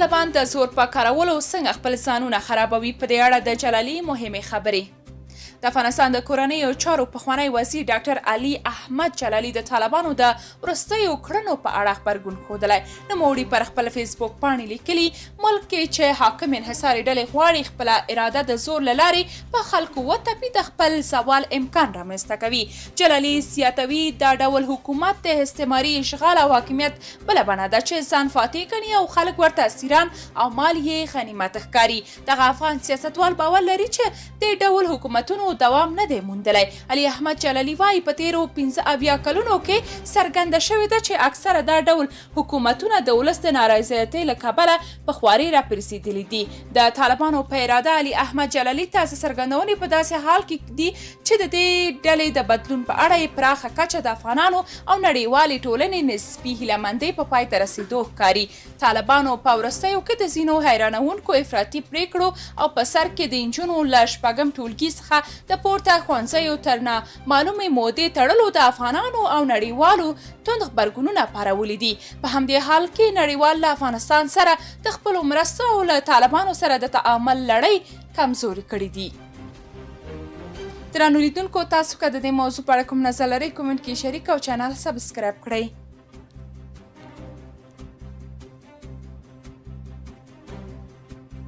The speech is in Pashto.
طالبان د زور په کارولو څنګه خپل ځانونه خرابوي، په دې اړه د جلالي مهمې خبرې. د افغانستان د کورنیو چارو پخوانی وزیر ډاکټر علي احمد جلالي د طالبانو د وروستیو کړنو په اړه غبرګون ښودلی. نوموړي پر خپل فیسبوک پاڼې لیکلي، ملک کې چې حاکم انحصاري ډلې غواړي خپله اراده د زور له لارې په خلکو وتپي، د خپل زوال امکان رامنځته کوي. جلالي زیاتوي، دا ډول حکومت د استعماري اشغال او حاکمیت بله بڼه ده چې ځان فاتح ګڼي او خلک ورته اسیران او مال یې غنیمت ښکاري. دغه افغان سیاستوال باور لري چې دې ډول حکومتونو دوام نه دی موندلی. علي احمد جلالي وایي په تیرو 75 کلونو کې څرګنده شوې ده چې اکثره دا ډول حکومتونه د ولس د نارضایتۍ له کبله په خواري راپرسېدلي دي. د طالبانو په اراده علي احمد جلالي تازه څرګندونې په داسې حال کې دي چې د دې ډلې د بدلون په اړه یې پراخه کچه د افغانانو او نړیوالې ټولنې نسبي هیلهمندۍ په پای ته رسېدو ښکاري. طالبانو په وروستیو کې د ځینو حیرانوونکو افراطي پرېکړو او په سر کې د نجونو له 6 ټولګي څخه د پورته ښوونځیو تر نامعلومې مودې تړلو د افغانانو او نړیوالو توند غبرګونونه پارولي دي. په همدې حال کې نړیوال له افغانستان سره د خپلو مرستو او له طالبانو سره د تعامل لړۍ کمزوري کړي دي. درنو لیدونکو، تاسو که د دې موضوع په اړه کوم نظر لرئ، کومنټ کې شریک او چینل سبسکرایب کړئ.